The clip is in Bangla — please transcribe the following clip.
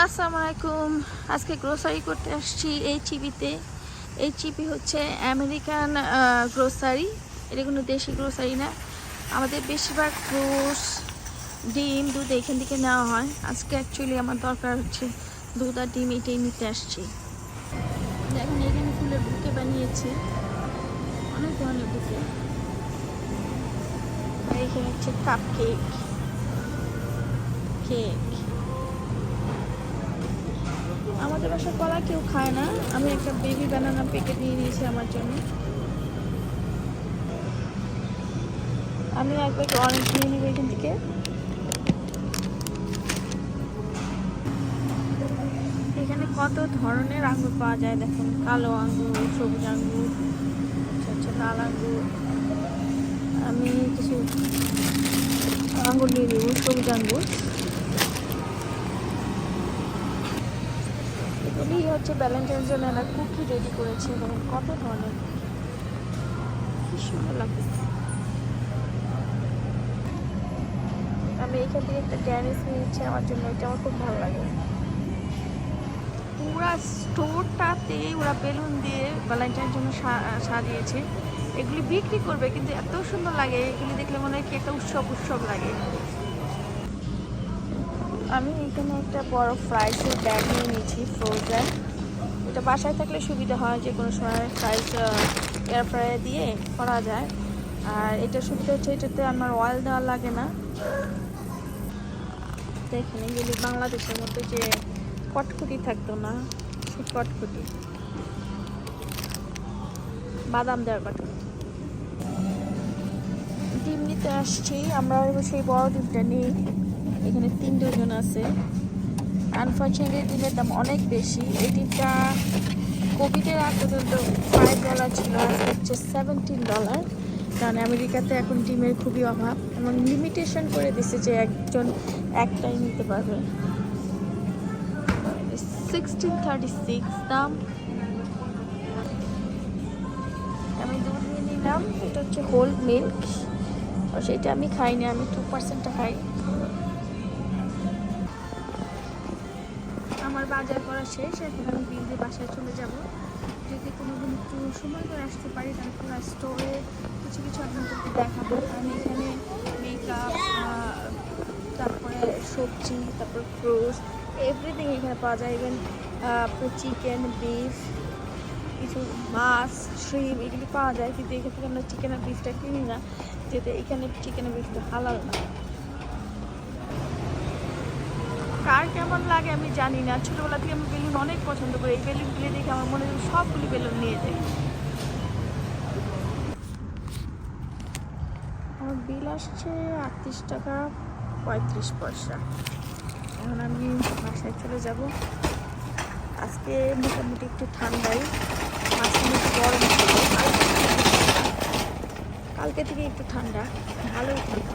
আসসালামু আলাইকুম। আজকে গ্রোসারি করতে আসছি এইচইবিতে। এইচইবি হচ্ছে আমেরিকান গ্রোসারি, এটা কোনো দেশি গ্রোসারি না। আমাদের বেশিরভাগ ফ্রুটস, ডিম, দুধ এখান থেকে নেওয়া হয়। আজকে অ্যাকচুয়ালি আমার দরকার হচ্ছে দুধ আর ডিম, এটাই নিতে আসছি। দেখুন এখানে ফুলের বুকে বানিয়েছে, অনেক ধরনের বুকে। আর এখানে হচ্ছে কাপ কেক, কেক। আমাদের বাসায় কলা কেউ খায় না। আমি একটা বেবি বানানা প্যাকেট নিয়ে নিয়েছি আমার জন্য। আমি একবার অরেঞ্জ নিয়ে নিব এখান থেকে। এখানে কত ধরনের আঙ্গুর পাওয়া যায় দেখুন, কালো আঙ্গুর, সবুজ আঙ্গুর, আচ্ছা লাল আঙ্গুর। আমি কিছু আঙ্গুর নিয়ে নিব, সবুজ আঙ্গুর। এগুলি হচ্ছে ভ্যালেন্টাইন্স জন্য একটা কুকি রেডি করেছে, দেখুন কত ধরনের, কি সুন্দর লাগতেছে। আমি এখান থেকে একটা ড্যানিস নিয়েছি আমার জন্য, এটা আমার খুব ভালো লাগে। পুরা স্টোরটাতে ওরা বেলুন দিয়ে ভ্যালেন্টাইনের জন্য সাজিয়েছে। এগুলি বিক্রি করবে, কিন্তু এত সুন্দর লাগে এগুলি দেখলে মনে হয় কি একটা উৎসব উৎসব লাগে। আমি এখানে একটা বড় ফ্রাইসের ব্যাগ নিয়ে নিয়েছি, ফ্রোজেন। এটা বাসায় থাকলে সুবিধা হয়, যে কোনো সময় ফ্রাইস এয়ার ফ্রায়ারে দিয়ে করা যায়। আর এটা সুবিধা হচ্ছে এটাতে আমার অয়েল দেওয়া লাগে না। দেখেন এগুলি বাংলাদেশের মধ্যে যে কটকুটি থাকতো না, সেই কটকুটি, বাদাম দেওয়ার কটকুটি। ডিম নিতে আসছি আমরা, সেই বড় ডিমটা নিই। এখানে 3 ডজন আছে। আনফর্চুনেটলি ডিমের দাম অনেক বেশি। এই ডিমটা কোভিডের আগ পর্যন্ত $5 ছিল, আজকে হচ্ছে $17। কারণ আমেরিকাতে এখন ডিমের খুবই অভাব, এবং লিমিটেশন করে দিচ্ছে যে একজন একটাই নিতে পারবে। 1636 দাম। আমি দুধ নিয়ে নিলাম, এটা হচ্ছে হোল মিল্ক। সেটা আমি খাই না, আমি 2%টা খাই। আমার বাজার করা শেষ, এখন আমি বিল দিয়ে বাসায় চলে যাব। যদি কোনোদিন একটু সময় করে আসতে পারি তাহলে পুরো স্টোরে কিছু কিছু আপনাদেরকে দেখাবো। আমি এখানে মেকআপ, তারপরে সবজি, তারপর ফ্রুটস, এভরিথিং এখানে পাওয়া যায়। ইভেন আপনার চিকেন, বিফ, কিছু মাছ, শ্রিম, এগুলি পাওয়া যায়। কিন্তু এখান থেকে আমরা চিকেন আর বিফটা কিনি না, যেহেতু এখানে চিকেন আর বিফটা হালাল না। কার কেমন লাগে আমি জানি না, ছোটোবেলা থেকে আমি বেলুন অনেক পছন্দ করি। এই বেলুনগুলি দেখে আমার মনে হয় সবগুলি বেলুন নিয়ে যাই। আমার বিল আসছে $38.35। এখন আমি বাসায় চলে যাব। আজকে মোটামুটি একটু ঠান্ডাই, মাঝখানে একটু গরম ছিল, কালকে থেকে একটু ঠান্ডা, ভালোই ঠান্ডা।